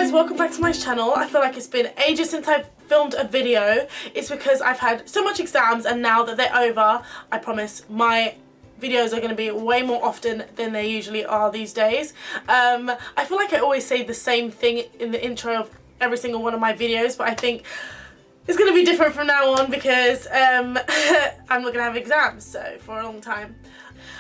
guys, welcome back to my channel. I feel like it's been ages since I've filmed a video. It's because I've had so much exams, and now that they're over, I promise my videos are going to be way more often than they usually are these days. I feel like I always say the same thing in the intro of every single one of my videos, but I think it's going to be different from now on because I'm not going to have exams for a long time.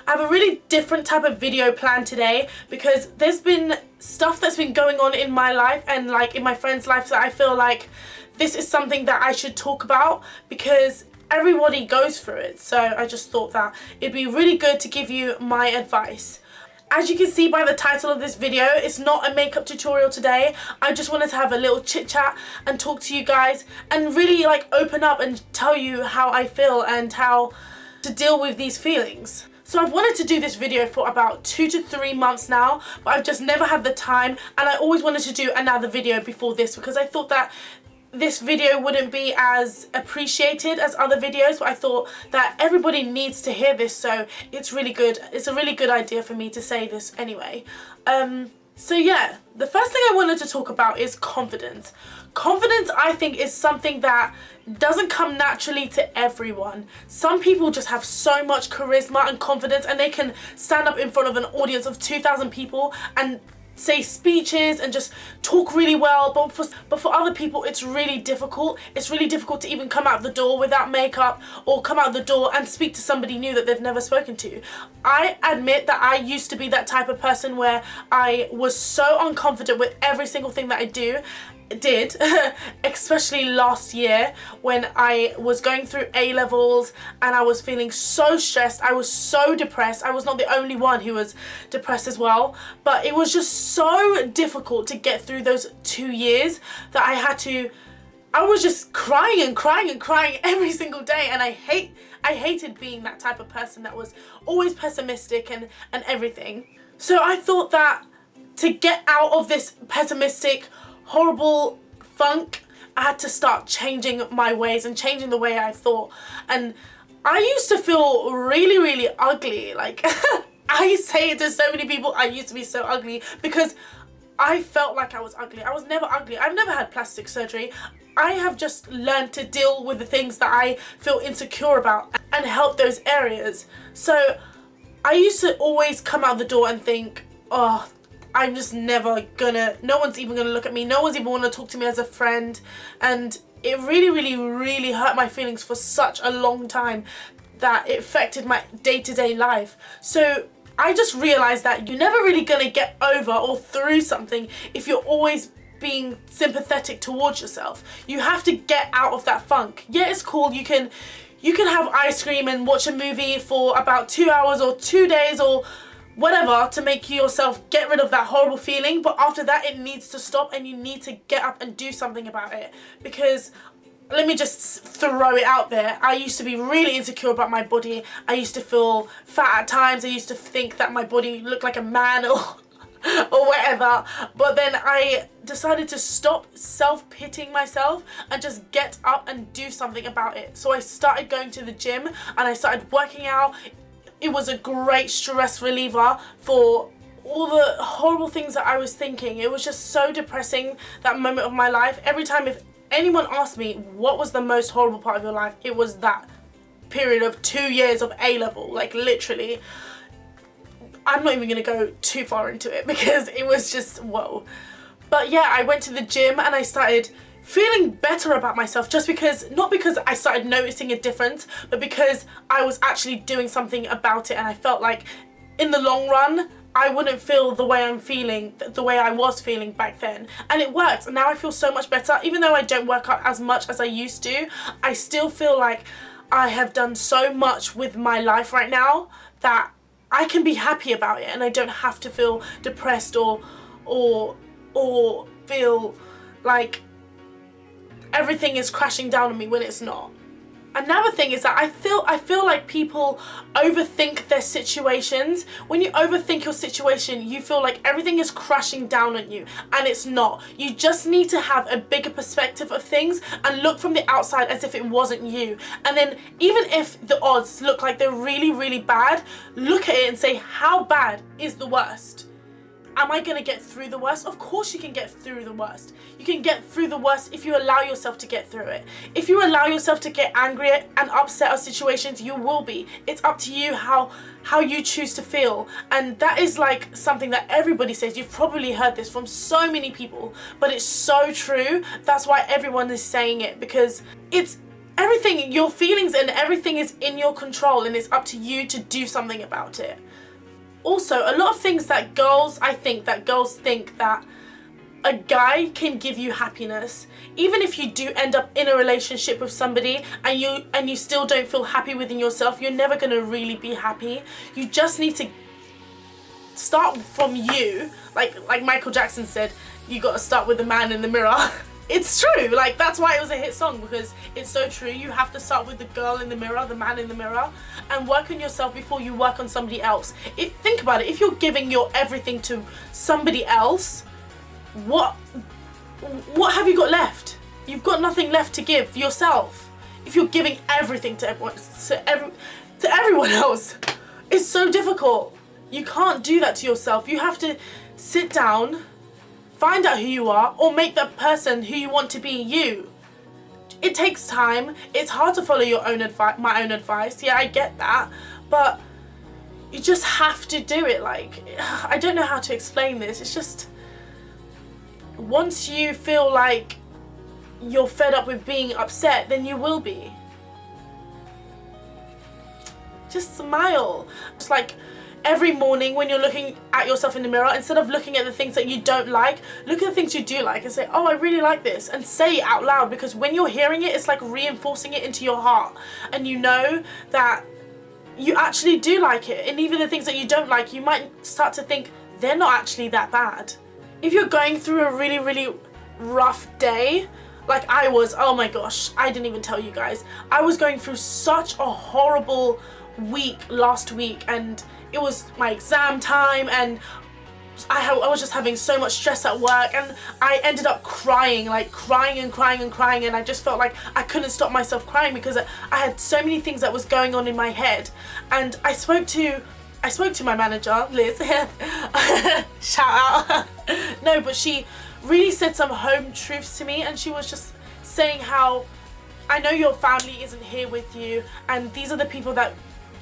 I have a really different type of video planned today because there's been stuff that's been going on in my life and like in my friends' lives that I feel like this is something that I should talk about because everybody goes through it. So I just thought that it'd be really good to give you my advice. As you can see by the title of this video, it's not a makeup tutorial today. I just wanted to have a little chit chat and talk to you guys and really like open up and tell you how I feel and how to deal with these feelings. So I've wanted to do this video for about 2 to 3 months now, but I've just never had the time, and I always wanted to do another video before this because I thought that this video wouldn't be as appreciated as other videos, but I thought that everybody needs to hear this, so it's really good. It's a really good idea for me to say this anyway. So yeah, the first thing I wanted to talk about is confidence. Confidence, I think, is something that doesn't come naturally to everyone. Some people just have so much charisma and confidence and they can stand up in front of an audience of 2,000 people and say speeches and just talk really well, but for other people it's really difficult. It's really difficult to even come out the door without makeup or come out the door and speak to somebody new that they've never spoken to. I admit that I used to be that type of person where I was so unconfident with every single thing that I did especially last year when I was going through A-levels and I was feeling so stressed. I was so depressed. I was not the only one who was depressed as well, but it was just so difficult to get through those 2 years that I was just crying and crying and crying every single day, and I hated being that type of person that was always pessimistic and everything. So I thought that to get out of this pessimistic, horrible funk, I had to start changing my ways and changing the way I thought. And I used to feel really, really ugly. Like I say it to so many people, I used to be so ugly because I felt like I was ugly. I was never ugly. I've never had plastic surgery. I have just learned to deal with the things that I feel insecure about and help those areas. So I used to always come out the door and think, oh, I'm just never gonna, no one's even gonna look at me, no one's even wanna talk to me as a friend, and it really, really, really hurt my feelings for such a long time that it affected my day-to-day life. So I just realized that you're never really gonna get over or through something if you're always being sympathetic towards yourself. You have to get out of that funk. Yeah, it's cool, you can have ice cream and watch a movie for about 2 hours or 2 days or whatever to make yourself get rid of that horrible feeling, but after that it needs to stop and you need to get up and do something about it. Because let me just throw it out there, I used to be really insecure about my body. I used to feel fat at times. I used to think that my body looked like a man or whatever, but then I decided to stop self-pitying myself and just get up and do something about it. So I started going to the gym and I started working out. It was a great stress reliever for all the horrible things that I was thinking. It was just so depressing, that moment of my life. Every time if anyone asked me what was the most horrible part of your life, it was that period of 2 years of A-level, like literally. I'm not even gonna go too far into it because it was just whoa. But yeah, I went to the gym and I started feeling better about myself, just because, not because I started noticing a difference, but because I was actually doing something about it, and I felt like in the long run I wouldn't feel the way I'm feeling, the way I was feeling back then. And it worked, and now I feel so much better. Even though I don't work out as much as I used to, I still feel like I have done so much with my life right now that I can be happy about it, and I don't have to feel depressed or feel like everything is crashing down on me when it's not. Another thing is that I feel like people overthink their situations. When you overthink your situation, you feel like everything is crashing down on you, and it's not. You just need to have a bigger perspective of things and look from the outside as if it wasn't you. And then even if the odds look like they're really, really bad, look at it and say, how bad is the worst? am I going to get through the worst? Of course you can get through the worst. You can get through the worst if you allow yourself to get through it. If you allow yourself to get angry and upset at situations, you will be. It's up to you how you choose to feel. And that is like something that everybody says. You've probably heard this from so many people, but it's so true. That's why everyone is saying it, because it's everything, your feelings and everything is in your control, and it's up to you to do something about it. Also, a lot of things that I think that girls think that a guy can give you happiness. Even if you do end up in a relationship with somebody and you still don't feel happy within yourself, you're never going to really be happy. You just need to start from you. Like Michael Jackson said, you got to start with the man in the mirror. It's true, like that's why it was a hit song, because it's so true. You have to start with the girl in the mirror, the man in the mirror, and work on yourself before you work on somebody else. Think about it, if you're giving your everything to somebody else, what have you got left? You've got nothing left to give yourself. If you're giving everything to everyone else, it's so difficult. You can't do that to yourself. You have to sit down, find out who you are, or make that person who you want to be you. It takes time. It's hard to follow your own my own advice. Yeah, I get that, but you just have to do it. Like, I don't know how to explain this. It's just, once you feel like you're fed up with being upset, then you will be. Just smile. Just like, every morning when you're looking at yourself in the mirror, instead of looking at the things that you don't like, look at the things you do like and say, oh, I really like this, and say it out loud, because when you're hearing it, it's like reinforcing it into your heart, and you know that you actually do like it. And even the things that you don't like, you might start to think they're not actually that bad. If you're going through a really, really rough day, like I was, oh my gosh, I didn't even tell you guys, I was going through such a horrible week last week, and it was my exam time, and I was just having so much stress at work, and I ended up crying, like crying, and I just felt like I couldn't stop myself crying because I had so many things that was going on in my head. And I spoke to my manager, Liz, shout out. No, but she really said some home truths to me, and she was just saying how, I know your family isn't here with you, and these are the people that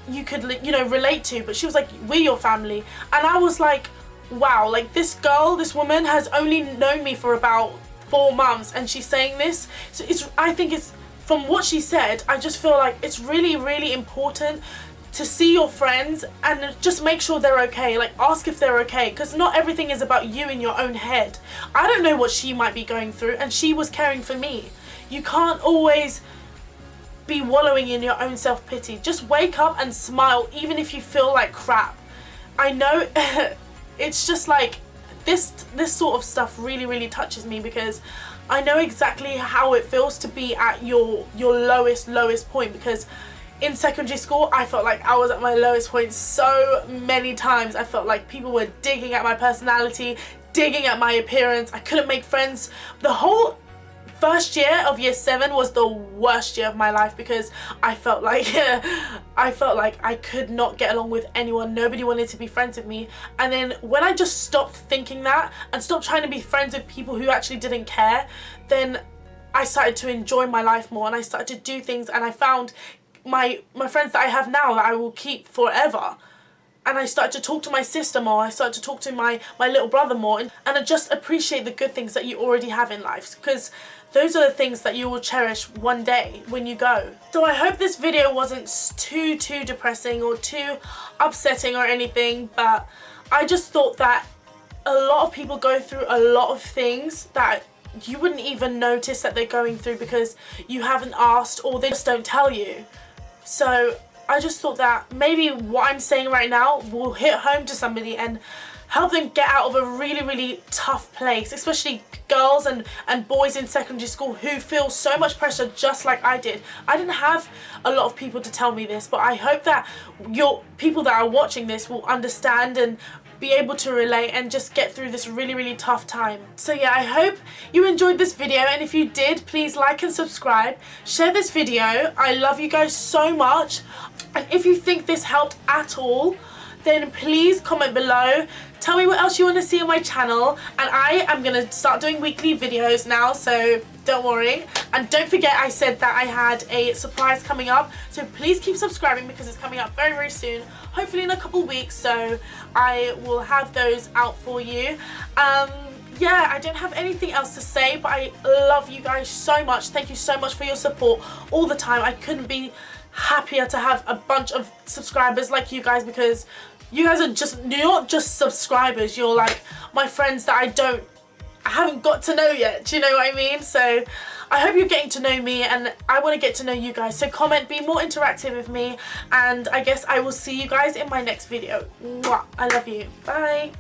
you could, you know, relate to, but she was like, we're your family. And I was like, wow, like this woman has only known me for about 4 months, and she's saying this. So I think it's, from what she said, I just feel like it's really, really important to see your friends and just make sure they're okay. Like, ask if they're okay, because not everything is about you in your own head. I don't know what she might be going through, and she was caring for me. You can't always be wallowing in your own self-pity. Just wake up and smile, even if you feel like crap. I know it's just like this sort of stuff really, really touches me, because I know exactly how it feels to be at your lowest point, because in secondary school I felt like I was at my lowest point so many times. I felt like people were digging at my personality, digging at my appearance. I couldn't make friends. The whole first year of year 7 was the worst year of my life, because I felt like I could not get along with anyone. Nobody wanted to be friends with me. And then when I just stopped thinking that and stopped trying to be friends with people who actually didn't care, then I started to enjoy my life more, and I started to do things, and I found my friends that I have now that I will keep forever. And I started to talk to my sister more, I started to talk to my little brother more, and I just appreciate the good things that you already have in life, because those are the things that you will cherish one day when you go. So I hope this video wasn't too depressing or too upsetting or anything, but I just thought that a lot of people go through a lot of things that you wouldn't even notice that they're going through because you haven't asked, or they just don't tell you. So I just thought that maybe what I'm saying right now will hit home to somebody and help them get out of a really, really tough place, especially girls and boys in secondary school who feel so much pressure just like I did. I didn't have a lot of people to tell me this, but I hope that your people that are watching this will understand and be able to relate and just get through this really, really tough time. So yeah, I hope you enjoyed this video, and if you did, please like and subscribe. Share this video. I love you guys so much, and if you think this helped at all, then please comment below. Tell me what else you want to see on my channel, and I am going to start doing weekly videos now, so don't worry. And don't forget, I said that I had a surprise coming up, so please keep subscribing because it's coming up very, very soon, hopefully in a couple weeks, so I will have those out for you. Yeah, I don't have anything else to say, but I love you guys so much. Thank you so much for your support all the time. I couldn't be happier to have a bunch of subscribers like you guys, because you guys are just, you're not just subscribers, you're like my friends that I haven't got to know yet, do you know what I mean? So I hope you're getting to know me, and I want to get to know you guys, so comment, be more interactive with me, and I guess I will see you guys in my next video. Mwah. I love you. Bye.